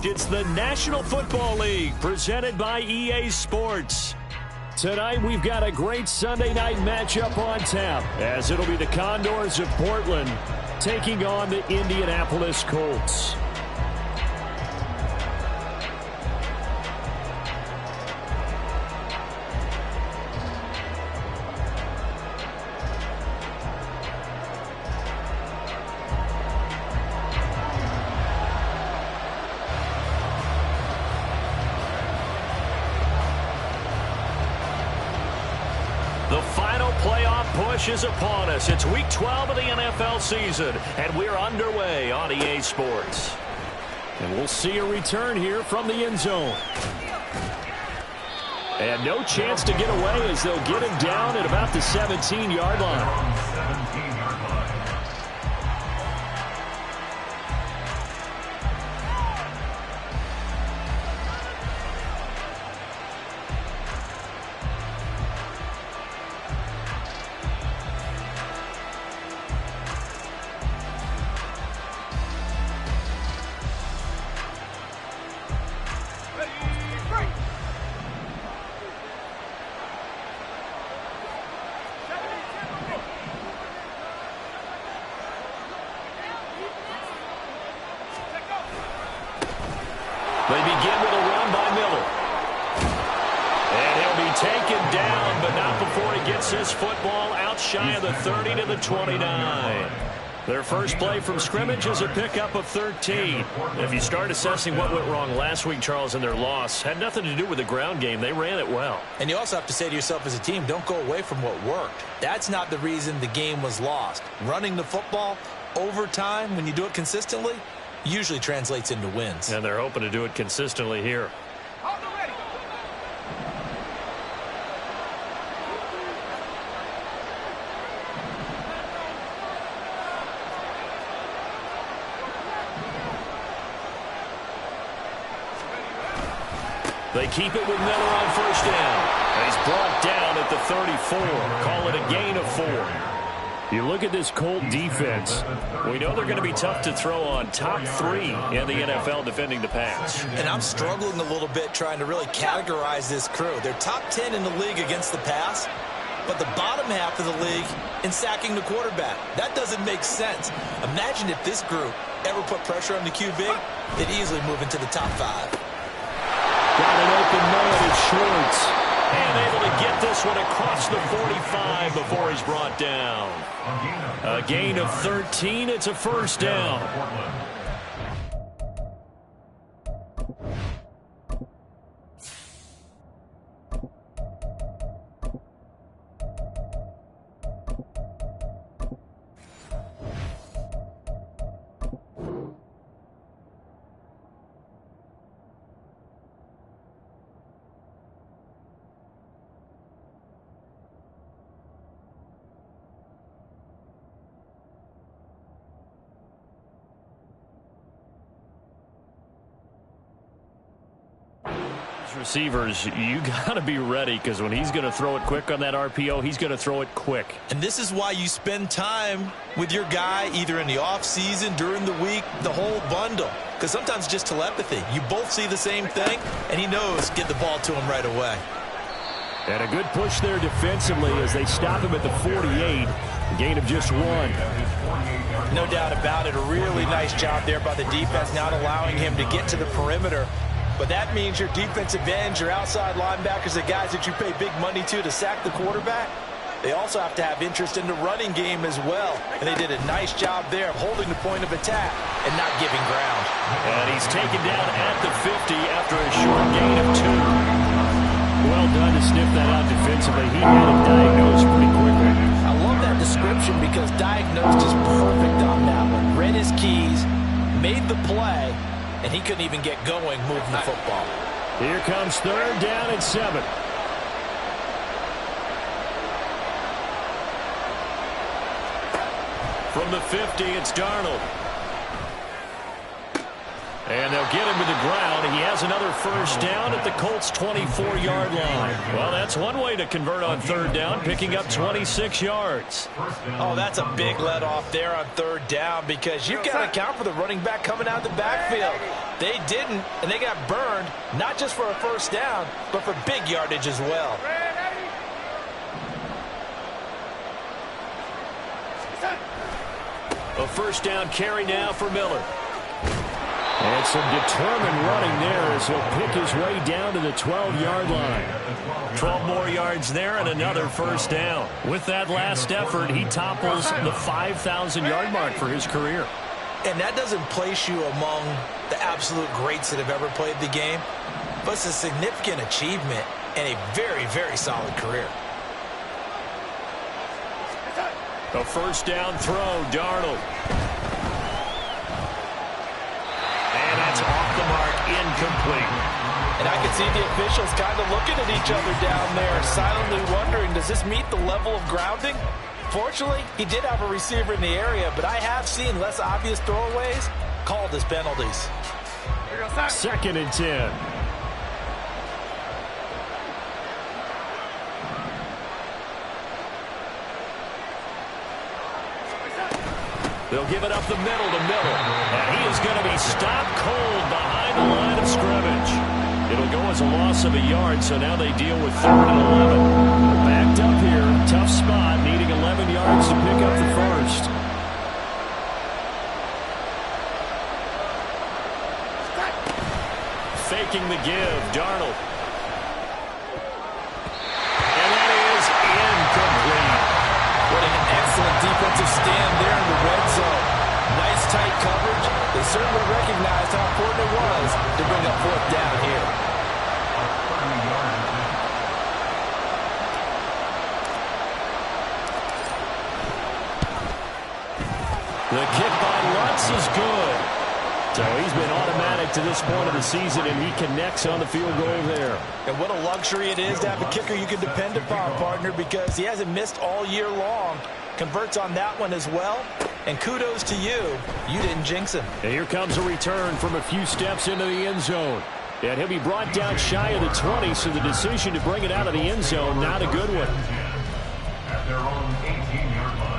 It's the National Football League presented by EA Sports. Tonight we've got a great Sunday night matchup on tap, as it'll be the Condors of Portland taking on the Indianapolis Colts. The final playoff push is upon us. It's Week 12 of the NFL season, and we're underway on EA Sports. And we'll see a return here from the end zone. And no chance to get away as they'll get him down at about the 17-yard line. They begin with a run by Miller. And he'll be taken down, but not before he gets his football out shy of the 30 to the 29. Their first play from scrimmage is a pickup of 13. If you start assessing what went wrong last week, Charles, in their loss, had nothing to do with the ground game. They ran it well. And you also have to say to yourself as a team, don't go away from what worked. That's not the reason the game was lost. Running the football over time, when you do it consistently, usually translates into wins. And they're hoping to do it consistently here. They keep it with Miller on first down. And he's brought down at the 34. Call it a gain of 4. You look at this Colt defense. We know they're going to be tough to throw on. Top 3 in the NFL defending the pass. And I'm struggling a little bit trying to really categorize this crew. They're top 10 in the league against the pass, but the bottom half of the league in sacking the quarterback. That doesn't make sense. Imagine if this group ever put pressure on the QB, they'd easily move into the top 5. Got an open man at Schwartz. And able to get this one across the 45 before he's brought down. A gain of 13. It's a first down. Receivers, you got to be ready, because when he's going to throw it quick on that RPO, he's going to throw it quick. And this is why you spend time with your guy either in the offseason, during the week, the whole bundle. Because sometimes just telepathy. You both see the same thing, and he knows get the ball to him right away. And a good push there defensively as they stop him at the 48. A gain of just 1. No doubt about it. A really nice job there by the defense, not allowing him to get to the perimeter. But that means your defensive ends, your outside linebackers, the guys that you pay big money to sack the quarterback, they also have to have interest in the running game as well. And they did a nice job there of holding the point of attack and not giving ground. And he's taken down at the 50 after a short gain of 2. Well done to sniff that out defensively. He had it diagnosed pretty quickly. I love that description because diagnosed is perfect on that one. Read his keys, made the play, and he couldn't even get going moving the football. Here comes third down and 7. From the 50, it's Darnold. And they'll get him to the ground. He has another first down at the Colts' 24-yard line. Well, that's one way to convert on third down, picking up 26 yards. Oh, that's a big let off there on third down because you've got to account for the running back coming out of the backfield. They didn't, and they got burned, not just for a first down, but for big yardage as well. A first down carry now for Miller. And some determined running there as he'll pick his way down to the 12-yard line. 12 more yards there and another first down. With that last effort, he topples the 5,000-yard mark for his career. And that doesn't place you among the absolute greats that have ever played the game, but it's a significant achievement and a very, very solid career. A first down throw, Darnold. And that's off the mark, incomplete. And I can see the officials kind of looking at each other down there, silently wondering, does this meet the level of grounding? Fortunately, he did have a receiver in the area, but I have seen less obvious throwaways called as penalties. 2nd and 10. They'll give it up the middle to Miller. And he is going to be stopped cold behind the line of scrimmage. It'll go as a loss of a yard, so now they deal with 3rd and 11. Backed up here, tough spot, needing 11 yards to pick up the first. Faking the give, Darnold. And that is incomplete. What an excellent defensive stand there in the red zone. Nice tight coverage. They certainly recognized how important it was to bring up 4th down here. The kick by Lutz is good. So he's been automatic to this point of the season, and he connects on the field goal there. And what a luxury it is to have a kicker you can depend upon, partner, because he hasn't missed all year long. Converts on that one as well. And kudos to you. You didn't jinx him. And here comes a return from a few steps into the end zone. And he'll be brought down shy of the 20, so the decision to bring it out of the end zone, not a good one. At their own 18-yard line.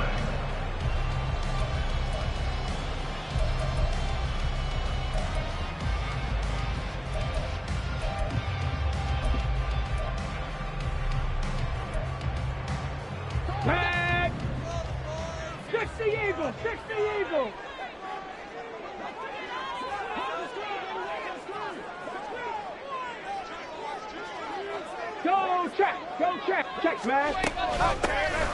Tag! 60 Eagle! 60 Eagle! Go check! Go check! Check, man!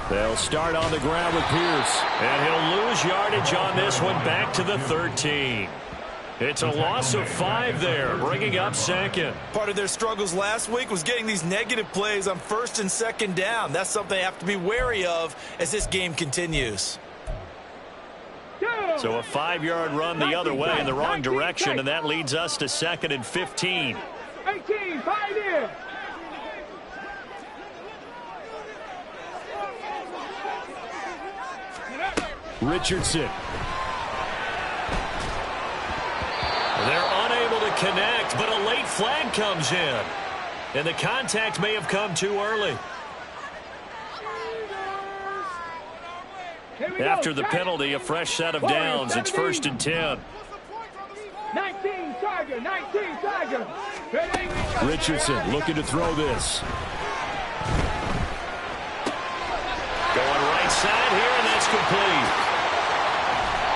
They'll start on the ground with Pierce. And he'll lose yardage on this one, back to the 13. It's a loss of 5 there, bringing up 2nd. Part of their struggles last week was getting these negative plays on 1st and 2nd down. That's something they have to be wary of as this game continues. So a 5-yard run the other way in the wrong direction, and that leads us to 2nd and 15. 18, 5 in! Richardson. They're unable to connect, but a late flag comes in. And the contact may have come too early. After the penalty, a fresh set of downs. It's 1st and 10. 19 Tiger, 19 Tiger. Richardson looking to throw this. Going right side here, and that's complete.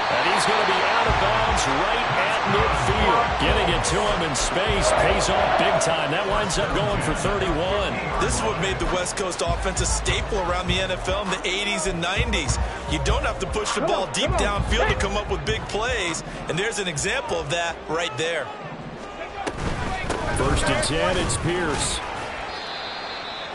And he's going to be out of bounds right at midfield. Getting it to him in space pays off big time. That winds up going for 31. This is what made the West Coast offense a staple around the NFL in the 80s and 90s. You don't have to push the ball deep downfield to come up with big plays, and there's an example of that right there. 1st and 10, it's Pierce.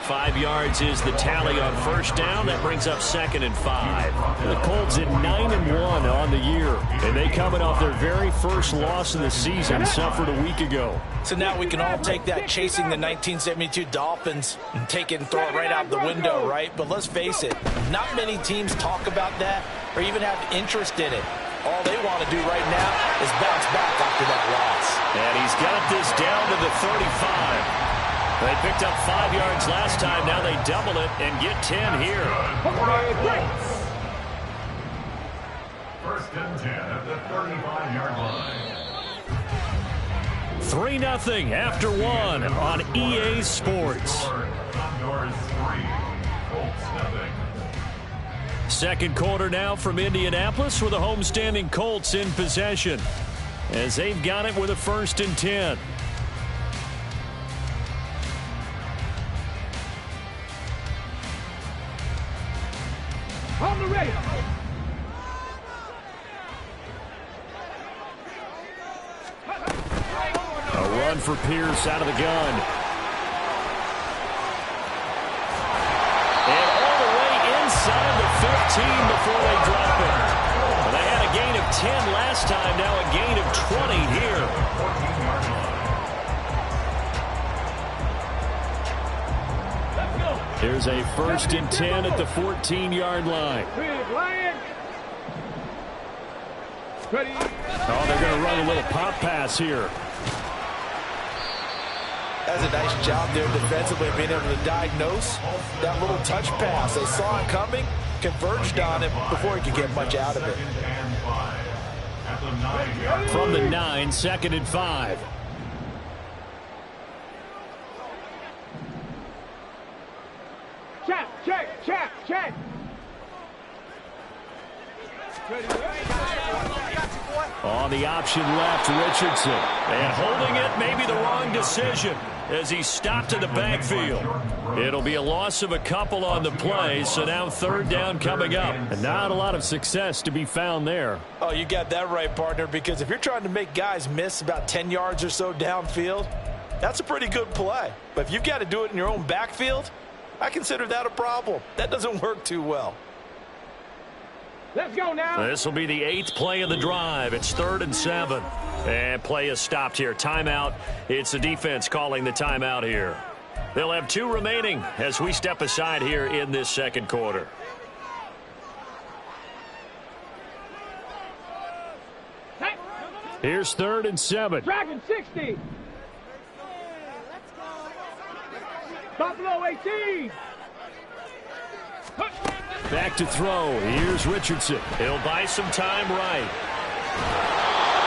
5 yards is the tally on 1st down. That brings up 2nd and 5. The Colts at 9-1 on the year, and they coming off their very first loss of the season, suffered a week ago. So now we can all take that chasing the 1972 Dolphins and take it and throw it right out the window, right? But let's face it, not many teams talk about that or even have interest in it. All they want to do right now is bounce back after that loss. And he's got this down to the 35. They picked up 5 yards last time. Now they double it and get 10 here. First and 10 at the 35-yard line. 3-0 after 1 on EA Sports. Condors 3, Colts 0. Second quarter now from Indianapolis with the homestanding Colts in possession as they've got it with a 1st and 10. On the ready. A run for Pierce out of the gun. And all the way inside the 15 before they drop it. Well, they had a gain of 10 last time, now a gain of 20 here. Here's a 1st and 10 at the 14-yard line. Ready. Oh, they're going to run a little pop pass here. That's a nice job there defensively, being able to diagnose that little touch pass. They saw it coming, converged on it before he could get much out of it. From the 9, 2nd and 5. Check. On the option left, Richardson. And holding it may be the wrong decision as he stopped in the backfield. It'll be a loss of a couple on the play, so now 3rd down coming up. And not a lot of success to be found there. Oh, you got that right, partner, because if you're trying to make guys miss about 10 yards or so downfield, that's a pretty good play. But if you've got to do it in your own backfield, I consider that a problem. That doesn't work too well. Let's go now. This will be the 8th play of the drive. It's 3rd and 7. And play is stopped here. Timeout. It's the defense calling the timeout here. They'll have 2 remaining as we step aside here in this second quarter. Here's 3rd and 7. Dragon 60. Buffalo 18. Back to throw. Here's Richardson. He'll buy some time right.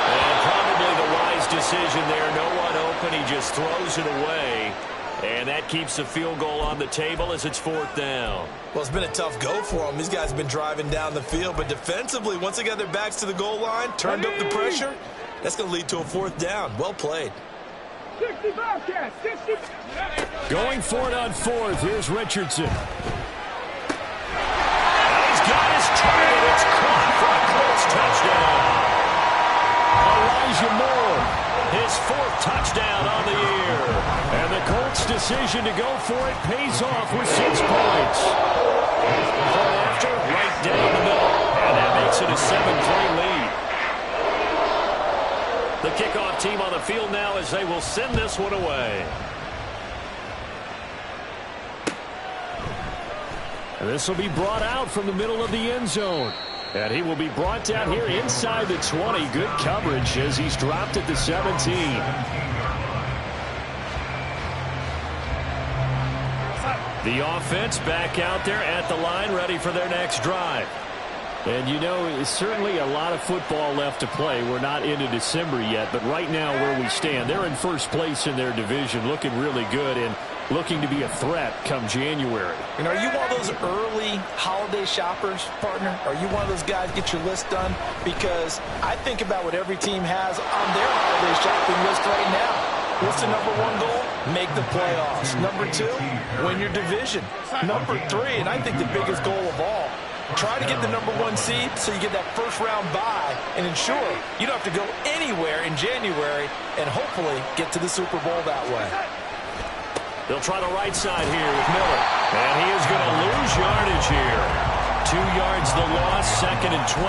And probably the wise decision there. No one open. He just throws it away. And that keeps the field goal on the table as it's 4th down. Well, it's been a tough go for them. These guys have been driving down the field. But defensively, once they got their backs to the goal line, turned up the pressure, that's going to lead to a 4th down. Well played. 65 catch. 60. Going for it on 4th. Here's Richardson. He's got his target. It's caught for a Colts touchdown. Elijah Moore, his 4th touchdown on the year. And the Colts' decision to go for it pays off with 6 points. Point after, right down the middle. And that makes it a 7-3 lead. The kickoff team on the field now as they will send this one away. And this will be brought out from the middle of the end zone. And he will be brought down here inside the 20. Good coverage as he's dropped at the 17. The offense back out there at the line, ready for their next drive. And, you know, it's certainly a lot of football left to play. We're not into December yet, but right now where we stand, they're in 1st place in their division, looking really good and looking to be a threat come January. And are you one of those early holiday shoppers, partner? Are you one of those guys get your list done? Because I think about what every team has on their holiday shopping list right now. What's the number 1 goal? Make the playoffs. Number 2, win your division. Number 3, and I think the biggest goal of all, try to get the number 1 seed so you get that 1st round bye and ensure you don't have to go anywhere in January and hopefully get to the Super Bowl that way. They'll try the right side here with Miller. And he is going to lose yardage here. 2 yards the loss, 2nd and 12.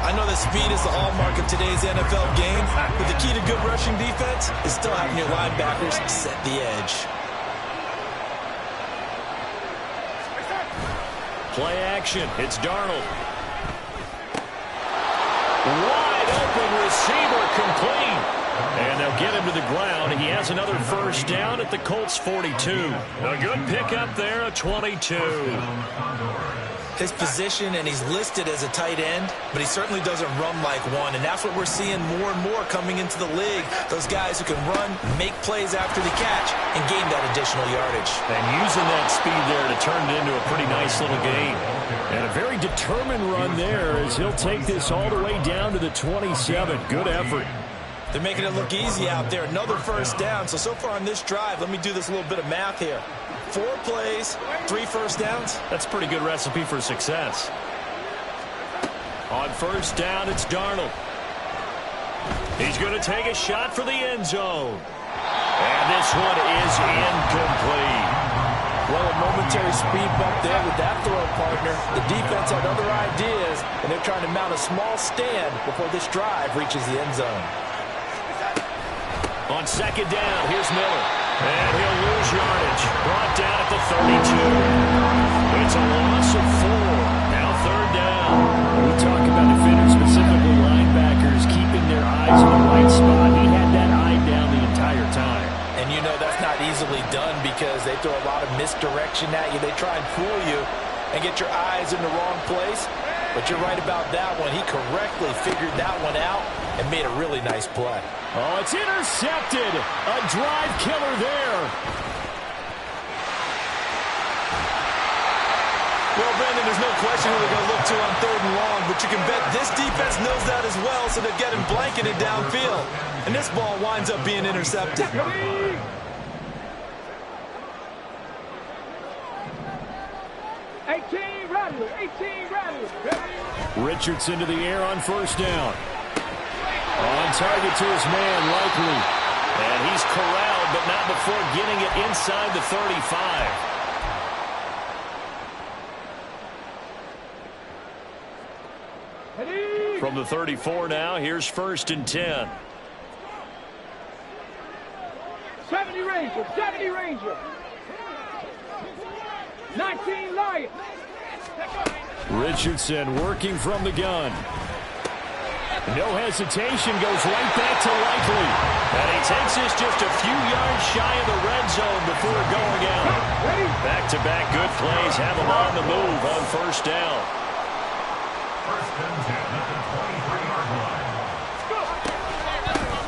I know that speed is the hallmark of today's NFL game, but the key to good rushing defense is still having your linebackers set the edge. Play action. It's Darnold. Wide open receiver, complete. And they'll get him to the ground. He has another first down at the Colts 42. A good pickup there, a 22. His position, and he's listed as a tight end, but he certainly doesn't run like one, and that's what we're seeing more and more coming into the league. Those guys who can run, make plays after the catch, and gain that additional yardage. And using that speed there to turn it into a pretty nice little gain. And a very determined run there as he'll take this all the way down to the 27. Good effort. They're making it look easy out there. Another first down. So far on this drive, let me do this little bit of math here. 4 plays, 3 first downs. That's a pretty good recipe for success. On first down, it's Darnold. He's going to take a shot for the end zone. And this one is incomplete. Well, a momentary speed bump there with that throw, partner. The defense had other ideas, and they're trying to mount a small stand before this drive reaches the end zone. On second down, here's Miller. And he'll lose yardage. Brought down at the 32. It's a loss of 4. Now third down. We talk about defenders, specifically linebackers, keeping their eyes in the right spot. He had that eye down the entire time. And you know that's not easily done because they throw a lot of misdirection at you. They try and fool you and get your eyes in the wrong place. But you're right about that one. He correctly figured that one out and made a really nice play. Oh, it's intercepted. A drive killer there. Well, Brandon, there's no question who they're going to look to on 3rd and long, but you can bet this defense knows that as well, so they're getting blanketed downfield. And this ball winds up being intercepted. 18 Rattler, 18 Rattler. Richardson to the air on first down. On target to his man, Likely. And he's corralled, but not before getting it inside the 35. From the 34 now, here's 1st and 10. 70 Ranger, 70 Ranger. 19 Lion. Richardson working from the gun. No hesitation, goes right back to Likely. And he takes this just a few yards shy of the red zone before going out. Back-to-back good plays have him on the move on first down. 1st and 10 at the 23-yard line.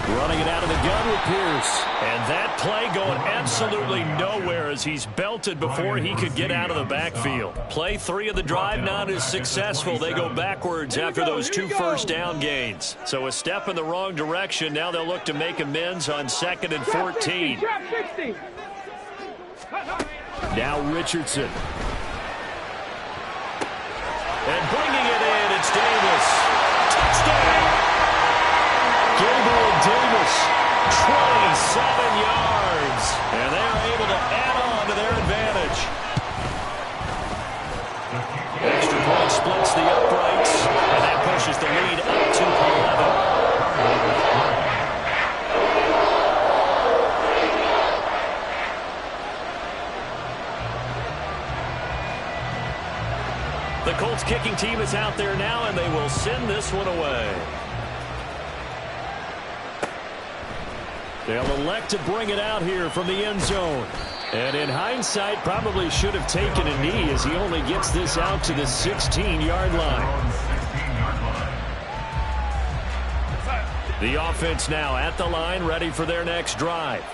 Running it out of the gun with Pierce. And that play going absolutely nowhere as he's belted before he could get out of the backfield. Play 3 of the drive not as successful. They go backwards after those 2 first down gains. So a step in the wrong direction. Now they'll look to make amends on 2nd and 14. Now Richardson. And bringing it in, it's Davis. Touchdown! Gabriel Davis, 27 yards. And they are able to add on to their advantage. Extra point splits the uprights, and that pushes the lead up to 11. The Colts kicking team is out there now, and they will send this one away. They'll elect to bring it out here from the end zone. And in hindsight, probably should have taken a knee as he only gets this out to the 16-yard line. The offense now at the line, ready for their next drive.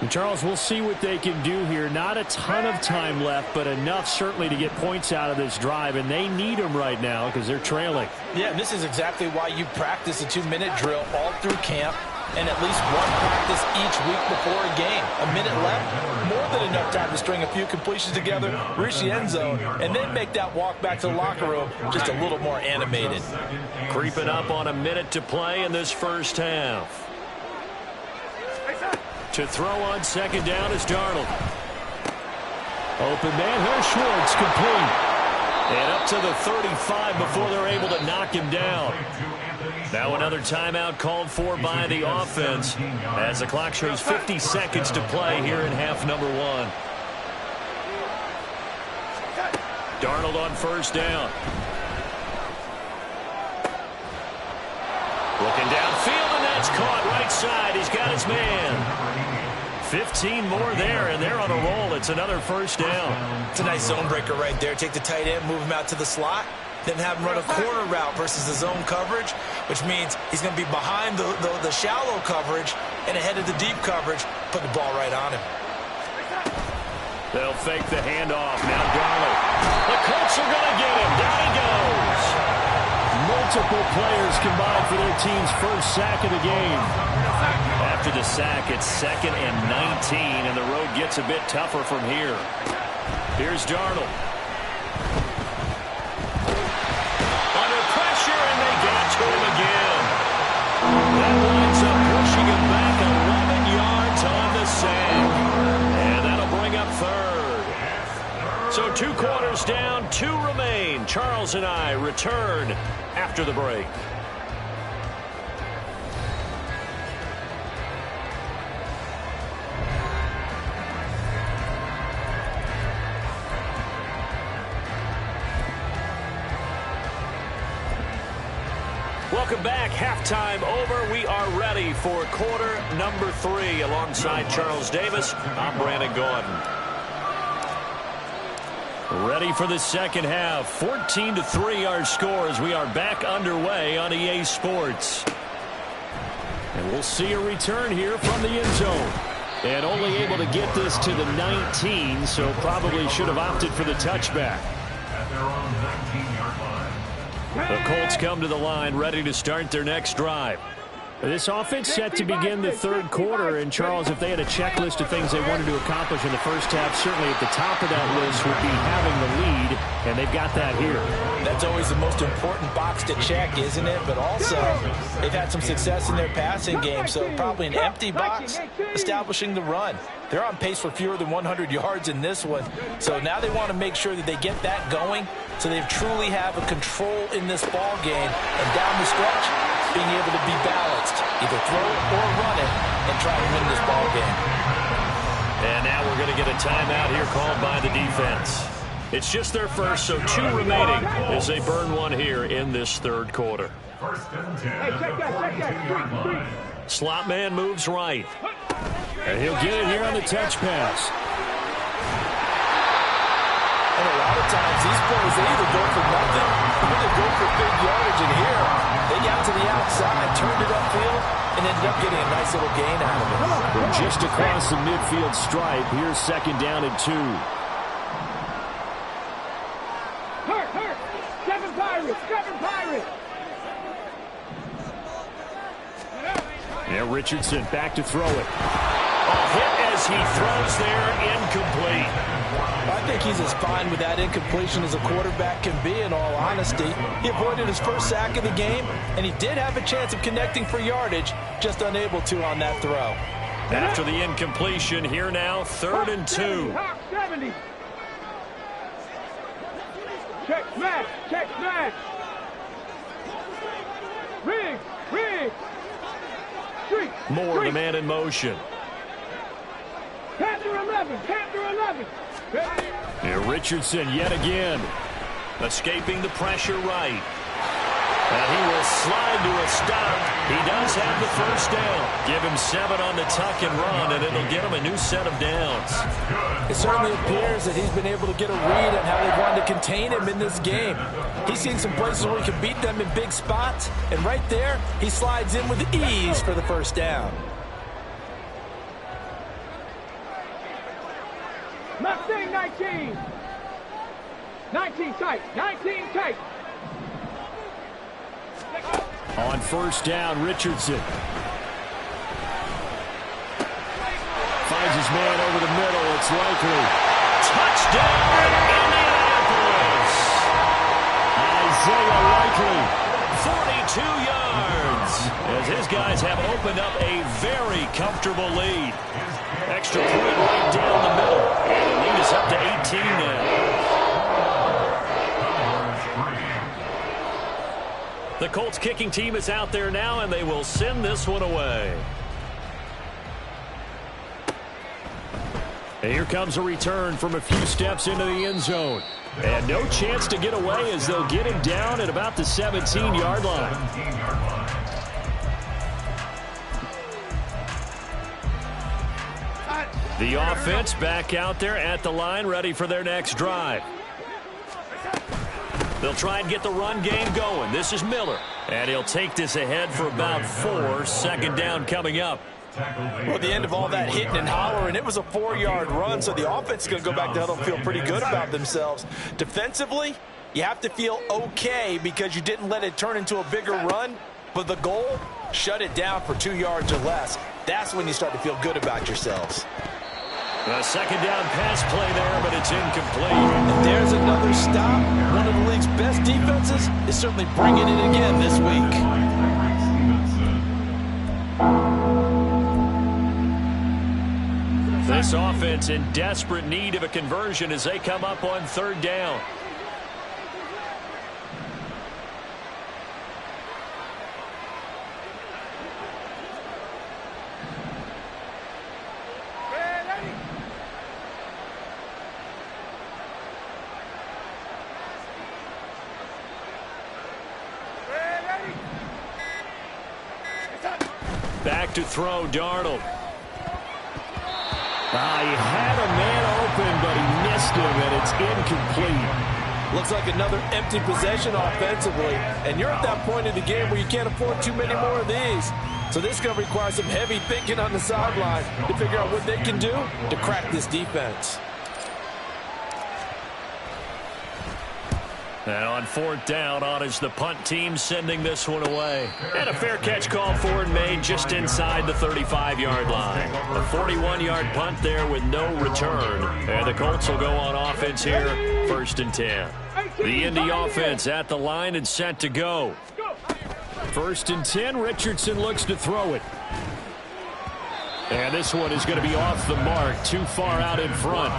And Charles, we'll see what they can do here. Not a ton of time left, but enough certainly to get points out of this drive, and they need them right now because they're trailing. Yeah, and this is exactly why you practice a 2-minute drill all through camp and at least one practice each week before a game. A minute left, more than enough time to string a few completions together, reach the end zone, and then make that walk back to the locker room just a little more animated. Creeping up on a minute to play in this first half. To throw on second down is Darnold. Open man, here's Schwartz, complete. And up to the 35 before they're able to knock him down. Now another timeout called for by the offense as the clock shows 50 seconds to play here in half number 1. Darnold on first down. Looking downfield, and that's caught right side. He's got his man. 15 more there, and they're on a roll. It's another first down. It's a nice zone breaker right there. Take the tight end, move him out to the slot, then have him run a corner route versus the zone coverage, which means he's going to be behind the shallow coverage and ahead of the deep coverage. Put the ball right on him. They'll fake the handoff. Now Darnold. The Colts are going to get him. Down he goes. Multiple players combined for their team's first sack of the game. After the sack, it's 2nd and 19, and the road gets a bit tougher from here. Here's Darnold. Under pressure, and they got to him again. That winds up pushing him back 11 yards on the sack. And that'll bring up 3rd. So 2 quarters down, 2 remain. Charles and I return after the break. Welcome back. Halftime over. We are ready for quarter number 3. Alongside Charles Davis, I'm Brandon Gordon. Ready for the second half. 14-3 our score as we are back underway on EA Sports. And we'll see a return here from the end zone. And only able to get this to the 19, so probably should have opted for the touchback. At their own 19-yard line. The Colts come to the line ready to start their next drive. This offense set to begin the third quarter, and Charles, if they had a checklist of things they wanted to accomplish in the first half, certainly at the top of that list would be having the lead, and they've got that here. That's always the most important box to check, isn't it? But also, they've had some success in their passing game, so probably an empty box establishing the run. They're on pace for fewer than 100 yards in this one, so now they want to make sure that they get that going so they truly have a control in this ball game, and down the stretch, being able to be balanced, either throw it or run it, and try to win this ball game. And now we're going to get a timeout here called by the defense. It's just their first, so 2 remaining as they burn one here in this third quarter. 1st and 10. Hey, check that. Street. Slot man moves right. And he'll get it here on the touch pass. And a lot of times, these plays, they either go for nothing or they go for big yardage. And here, they got to the outside, turned it upfield, and ended up getting a nice little gain out of it. We're just across the midfield stripe. Here's 2nd down and 2. Hurt. 7 Pirates. Yeah, Richardson back to throw it. Hit as he throws there, incomplete. I think he's as fine with that incompletion as a quarterback can be, in all honesty. He avoided his first sack of the game, and he did have a chance of connecting for yardage, just unable to on that throw. After the incompletion, here now, 3rd and 2. Hawk 70. Check smash. Riggs. Street. Moore, the man in motion. Panther 11. Here, Richardson yet again. Escaping the pressure right. And he will slide to a stop. He does have the first down. Give him 7 on the tuck and run, and it'll get him a new set of downs. It certainly appears that he's been able to get a read on how they wanted to contain him in this game. He's seen some places where he can beat them in big spots, and right there, he slides in with ease for the first down. Mustang 19. 19 tight. On first down, Richardson finds his man over the middle. It's likely. Touchdown, Indianapolis! Isaiah Likely. 42 yards as his guys have opened up a very comfortable lead. Extra point right down the middle. And the lead is up to 18 now. The Colts kicking team is out there now, and they will send this one away. And here comes a return from a few steps into the end zone. And no chance to get away as they'll get him down at about the 17-yard line. The offense back out there at the line, ready for their next drive. They'll try and get the run game going. This is Miller. And he'll take this ahead for about 4. Second down coming up. Well, at the end of all that hitting and hollering, it was a 4-yard run, so the offense is going to go back to huddle and feel pretty good about themselves. Defensively, you have to feel okay because you didn't let it turn into a bigger run, but the goal, shut it down for 2 yards or less. That's when you start to feel good about yourselves. A second down pass play there, but it's incomplete. And there's another stop. One of the league's best defenses is certainly bringing it again this week. This offense in desperate need of a conversion as they come up on 3rd down. Back to throw, Darnold. He had a man open, but he missed him, and it's incomplete. Looks like another empty possession offensively, and you're at that point in the game where you can't afford too many more of these. So this is going to require some heavy thinking on the sideline to figure out what they can do to crack this defense. And on 4th down, on is the punt team sending this one away. And a fair catch called for and made just inside the 35-yard line. A 41-yard punt there with no return. And the Colts will go on offense here, 1st and 10. The Indy offense at the line and set to go. 1st and 10, Richardson looks to throw it. And this one is going to be off the mark, too far out in front.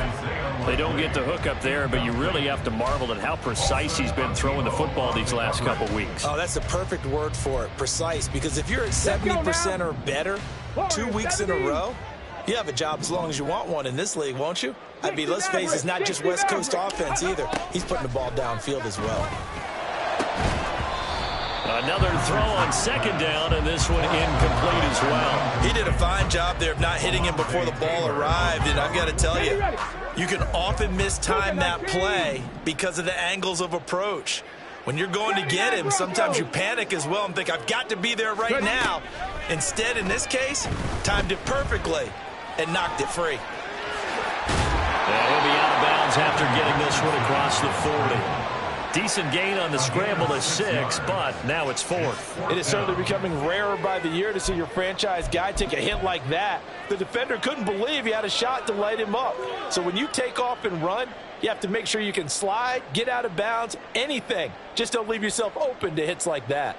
They don't get the hook up there, but you really have to marvel at how precise he's been throwing the football these last couple weeks. Oh, that's the perfect word for it, precise, because if you're at 70% or better 2 weeks in a row, you have a job as long as you want one in this league, won't you? I mean, let's face it, it's not just West Coast offense either. He's putting the ball downfield as well. Another throw on 2nd down, and this one incomplete as well. He did a fine job there of not hitting him before the ball arrived, and I've got to tell you, you can often mistime that play because of the angles of approach. When you're going to get him, sometimes you panic as well and think, I've got to be there right now. Instead, in this case, timed it perfectly and knocked it free. And he'll be out of bounds after getting this one across the 40. Decent gain on the scramble to 6, but now it's 4th. It is certainly becoming rarer by the year to see your franchise guy take a hit like that. The defender couldn't believe he had a shot to light him up. So when you take off and run, you have to make sure you can slide, get out of bounds, anything. Just don't leave yourself open to hits like that.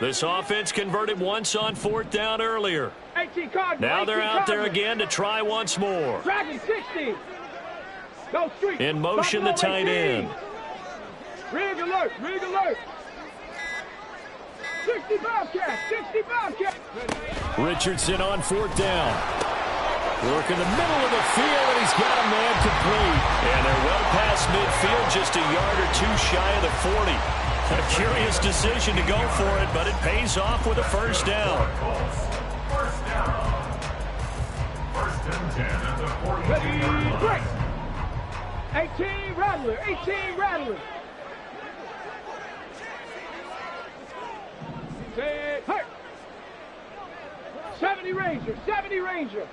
This offense converted once on 4th down earlier. Now they're out there again to try once more. In motion, the tight end. Rig alert, rig alert. 60 Bobcat, 60 Bobcat. Richardson on 4th down. Work in the middle of the field, and he's got a man complete. And they're well past midfield, just a yard or 2 shy of the 40. A curious decision to go for it, but it pays off with a 1st down. 1st and 10 at the 40. Ready, break. 18 Rattler, 18 Rattler. Say, hurt. 70 Ranger, 70 Ranger.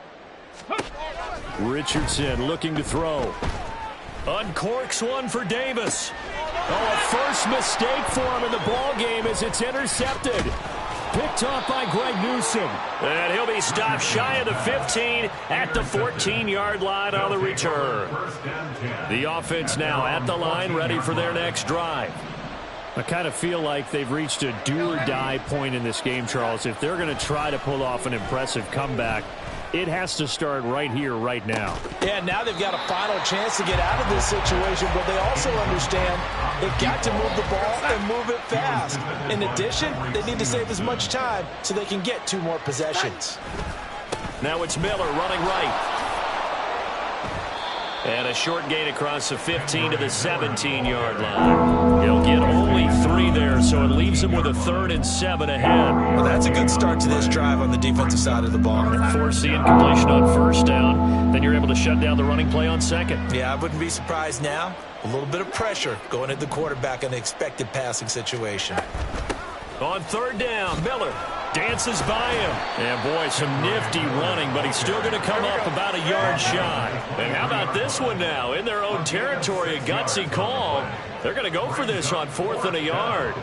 Richardson looking to throw. Uncorks one for Davis. Oh, a first mistake for him in the ball game as it's intercepted. Picked off by Greg Newsome. And he'll be stopped shy of the 15 at the 14-yard line on the return. The offense now at the line, ready for their next drive. I kind of feel like they've reached a do-or-die point in this game, Charles. If they're going to try to pull off an impressive comeback, it has to start right here, right now. Yeah, now they've got a final chance to get out of this situation, but they also understand they've got to move the ball and move it fast. In addition, they need to save as much time so they can get 2 more possessions. Now it's Miller running right. And a short gain across the 15 to the 17-yard line. He'll get only 3 there, so it leaves him with a 3rd and 7 ahead. Well, that's a good start to this drive on the defensive side of the ball. Force the incompletion on 1st down. Then you're able to shut down the running play on 2nd. Yeah, I wouldn't be surprised now. A little bit of pressure going at the quarterback in the expected passing situation. On 3rd down, Miller dances by him. And, boy, some nifty running, but he's still going to come up about a yard shy. And how about this one now? In their own territory, a gutsy call. They're going to go for this on 4th and a yard.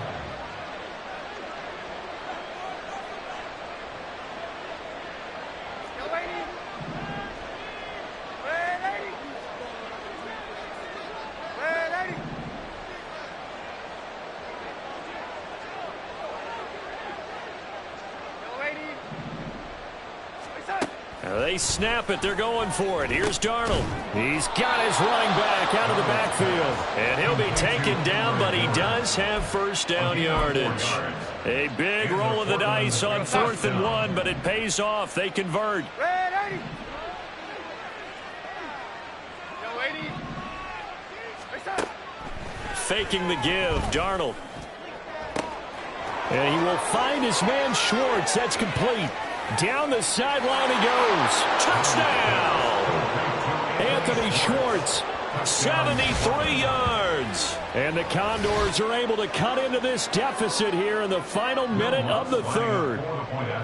They snap it. They're going for it. Here's Darnold. He's got his running back out of the backfield. And he'll be taken down, but he does have 1st down yardage. A big roll of the dice on 4th and 1, but it pays off. They convert. Faking the give, Darnold. And he will find his man Schwartz. That's complete. Down the sideline he goes. Touchdown! Anthony Schwartz, 73 yards. And the Condors are able to cut into this deficit here in the final minute of the 3rd.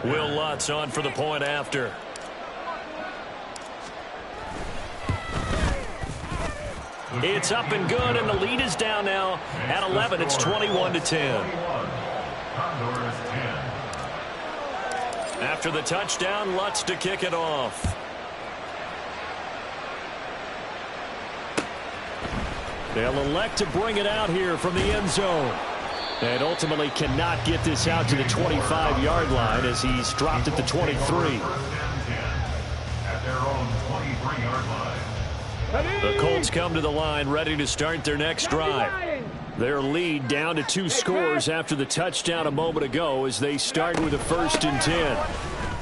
Will Lutz on for the point after. It's up and good, and the lead is down now at 11. It's 21-10. After the touchdown, Lutz to kick it off. They'll elect to bring it out here from the end zone. And ultimately cannot get this out to the 25-yard line as he's dropped at the 23. At their own 23-yard line. The Colts come to the line ready to start their next drive. Their lead down to 2 scores after the touchdown a moment ago as they start with a 1st and 10.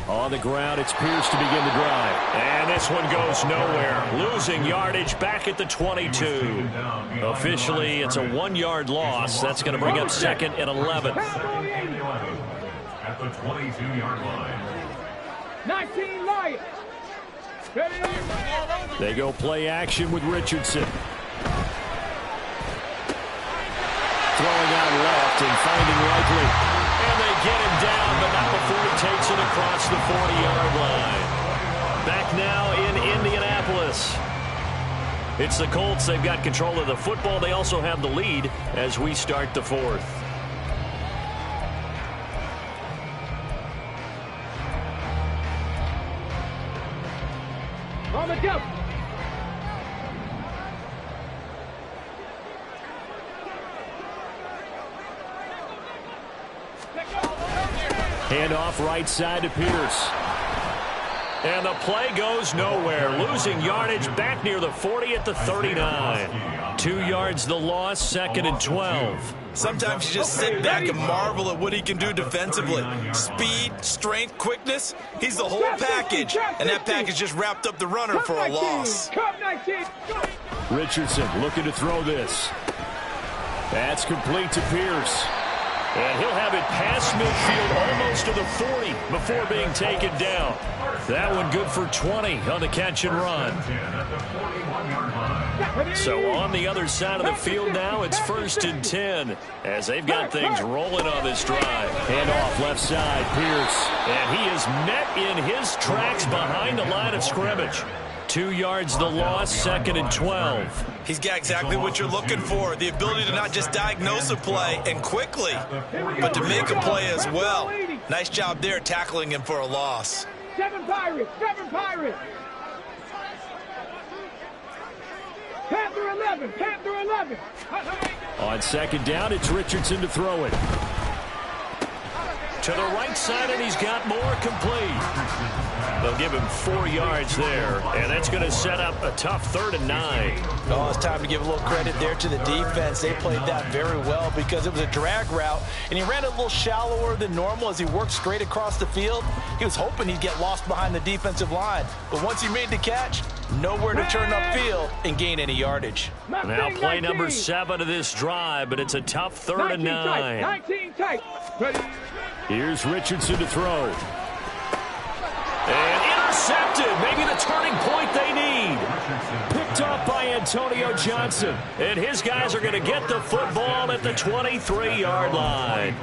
On the ground, it's Pierce to begin the drive. And this one goes nowhere. Losing yardage back at the 22. Officially, it's a 1-yard loss. That's going to bring up 2nd and 11. At the 22-yard line. 19 Lions. They go play action with Richardson. Throwing out left and finding Likely. And they get him down, but not before he takes it across the 40-yard line. Back now in Indianapolis. It's the Colts. They've got control of the football. They also have the lead as we start the 4th. On the jump. Handoff right side to Pierce. And the play goes nowhere. Losing yardage back near the 40 at the 39. 2 yards the loss, 2nd and 12. Sometimes you just sit back and marvel at what he can do defensively. Speed, strength, quickness. He's the whole package. And that package just wrapped up the runner for a loss. Richardson looking to throw this. That's complete to Pierce. And he'll have it past midfield almost to the 40 before being taken down. That one good for 20 on the catch and run. So on the other side of the field now, it's 1st and 10 as they've got things rolling on this drive. Handoff left side, Pierce. And he is met in his tracks behind the line of scrimmage. 2 yards the loss, 2nd and 12. He's got exactly what you're looking for. The ability to not just diagnose a play and quickly, but to make a play as well. Nice job there tackling him for a loss. 7 Pirates, 7 Pirates. Panther 11, Panther 11. On 2nd down, it's Richardson to throw it. To the right side, and he's got more complete. They'll give him 4 yards there, and that's going to set up a tough 3rd and 9. Oh, it's time to give a little credit there to the defense. They played that very well because it was a drag route, and he ran it a little shallower than normal as he worked straight across the field. He was hoping he'd get lost behind the defensive line, but once he made the catch, nowhere to turn upfield and gain any yardage. Now play number 7 of this drive, but it's a tough 3rd and 9. 19 tight. Ready. Here's Richardson to throw. And intercepted. Maybe the turning point they need. Picked off by Antonio Johnson. And his guys are going to get the football at the 23-yard line.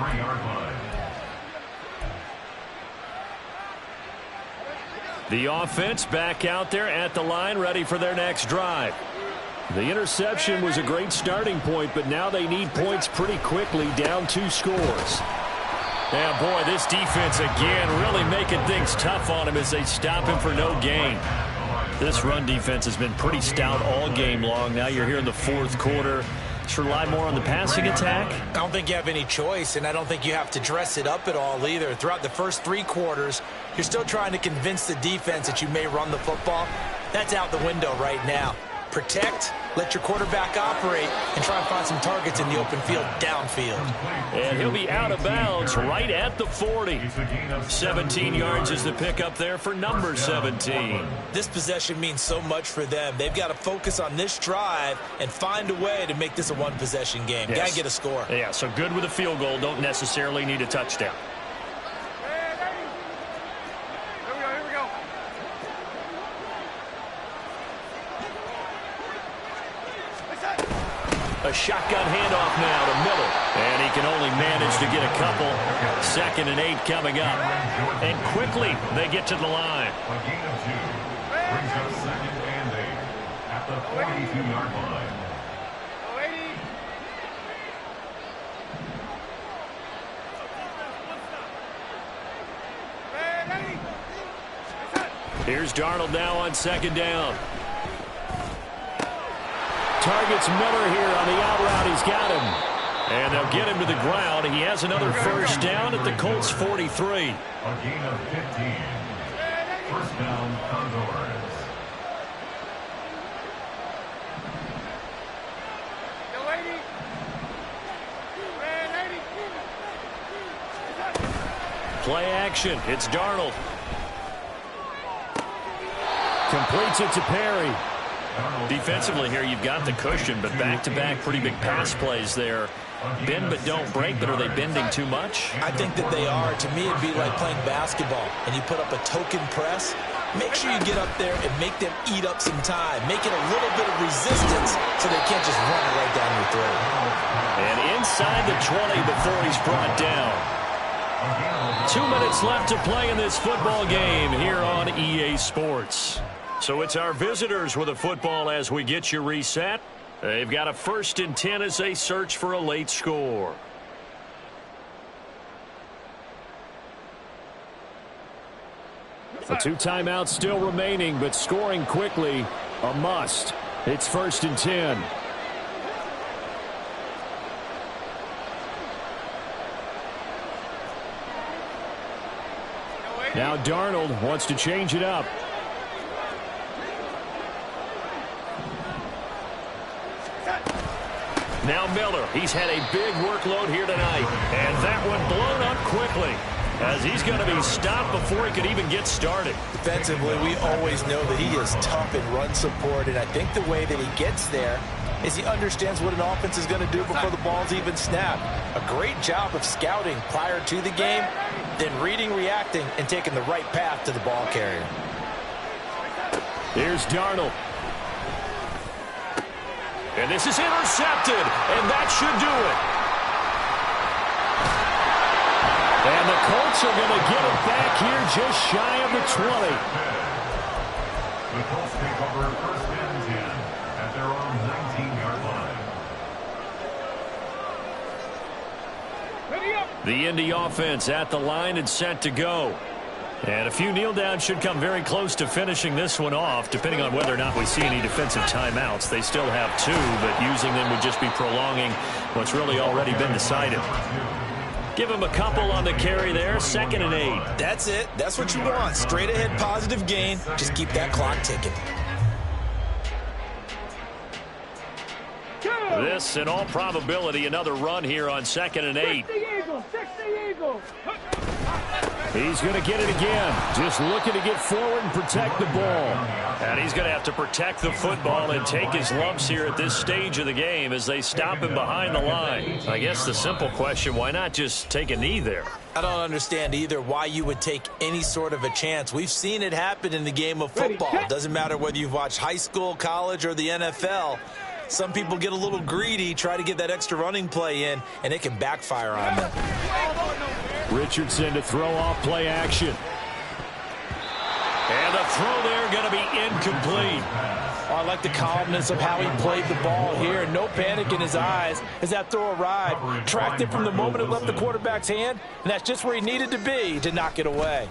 The offense back out there at the line, ready for their next drive. The interception was a great starting point, but now they need points pretty quickly, down 2 scores. Yeah, boy, this defense again really making things tough on him as they stop him for no gain. This run defense has been pretty stout all game long. Now you're here in the 4th quarter. Just rely more on the passing attack? I don't think you have any choice, and I don't think you have to dress it up at all either. Throughout the first 3 quarters, you're still trying to convince the defense that you may run the football. That's out the window right now. Protect, let your quarterback operate, and try and find some targets in the open field downfield. And he'll be out of bounds right at the 40. 17 yards is the pickup there for number 17. This possession means so much for them. They've got to focus on this drive and find a way to make this a one-possession game. Yes. Got to get a score. Yeah, so good with a field goal. Don't necessarily need a touchdown. A shotgun handoff now to Miller. And he can only manage to get a couple. 2nd and 8 coming up. And quickly they get to the line. A gain of 2. Brings up 2nd and 8 at the 42-yard line. Here's Darnold now on 2nd down. Targets Miller here on the out route. He's got him. And they'll get him to the ground. He has another 1st down at the Colts 43. A gain of 15. 1st down, Condors. Play action. It's Darnold. Completes it to Perry. Defensively here, you've got the cushion, but back-to-back pretty big pass plays there. Bend but don't break, but are they bending too much? I think that they are. To me, it'd be like playing basketball, and you put up a token press. Make sure you get up there and make them eat up some time. Make it a little bit of resistance so they can't just run it right down your throat. And inside the 20 before he's brought down. 2 minutes left to play in this football game here on EA Sports. So it's our visitors with the football as we get you reset. They've got a 1st and 10 as they search for a late score. The 2 timeouts still remaining, but scoring quickly, a must. It's 1st and 10. Now Darnold wants to change it up. Now Miller, he's had a big workload here tonight. And that one blown up quickly as he's going to be stopped before he could even get started. Defensively, we always know that he is tough in run support, and I think the way that he gets there is he understands what an offense is going to do before the ball's even snapped. A great job of scouting prior to the game, then reading, reacting, and taking the right path to the ball carrier. Here's Darnold. And this is intercepted, and that should do it. And the Colts are going to get it back here just shy of the 20. The Colts take over 1st and 10 at their own 19-yard line. Ready up. The Indy offense at the line and set to go. And a few kneel downs should come very close to finishing this one off, depending on whether or not we see any defensive timeouts. They still have 2, but using them would just be prolonging what's really already been decided. Give him a couple on the carry there. 2nd and 8. That's it. That's what you want. Straight ahead positive gain. Just keep that clock ticking. This, in all probability, another run here on 2nd and 8. 60 Eagles, 60 Eagles. He's going to get it again. Just looking to get forward and protect the ball. And he's going to have to protect the football and take his lumps here at this stage of the game as they stop him behind the line. I guess the simple question, why not just take a knee there? I don't understand either why you would take any sort of a chance. We've seen it happen in the game of football. It doesn't matter whether you've watched high school, college, or the NFL. Some people get a little greedy, try to get that extra running play in, and it can backfire on them. Richardson to throw off play action. And the throw there going to be incomplete. Oh, I like the calmness of how he played the ball here. No panic in his eyes as that throw arrived. Tracked it from the moment it left the quarterback's hand, and that's just where he needed to be to knock it away.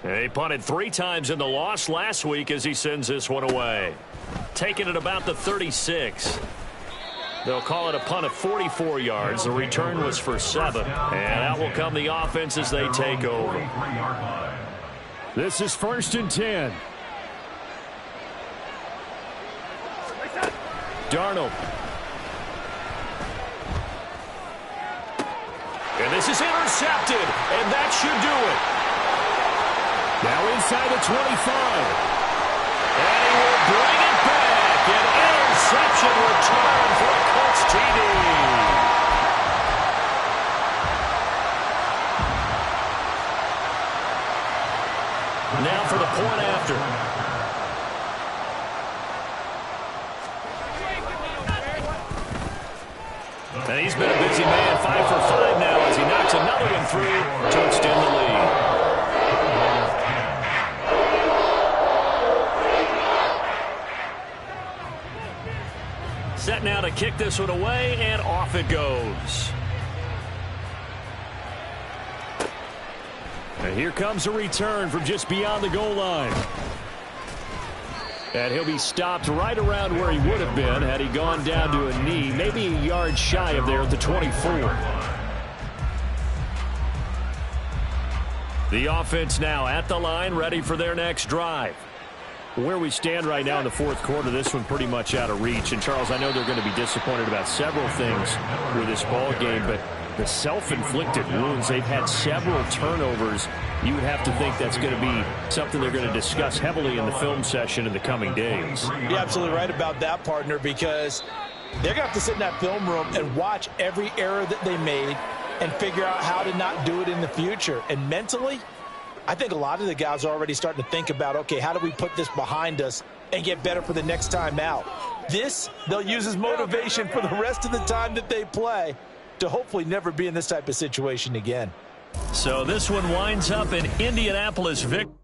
He punted 3 times in the loss last week as he sends this one away. Taking it about the 36. They'll call it a punt of 44 yards. The return was for 7. And out will come the offense as they take over. This is 1st and 10. Darnold. And this is intercepted. And that should do it. Now inside the 25. And he will bring it back. An interception return for a Colts TD. Now for the point after. And he's been a busy man, 5 for 5 now as he knocks another one through to extend the lead. Set now to kick this one away, and off it goes. And here comes a return from just beyond the goal line. And he'll be stopped right around where he would have been had he gone down to a knee, maybe a yard shy of there at the 24. The offense now at the line, ready for their next drive. Where we stand right now in the 4th quarter, this one pretty much out of reach. And, Charles, I know they're going to be disappointed about several things with this ball game, but the self-inflicted wounds, they've had several turnovers. You would have to think that's going to be something they're going to discuss heavily in the film session in the coming days. You're absolutely right about that, partner, because they're going to have to sit in that film room and watch every error that they made and figure out how to not do it in the future. And mentally, I think a lot of the guys are already starting to think about, okay, how do we put this behind us and get better for the next time out? This, they'll use as motivation for the rest of the time that they play to hopefully never be in this type of situation again. So this one winds up in Indianapolis victory.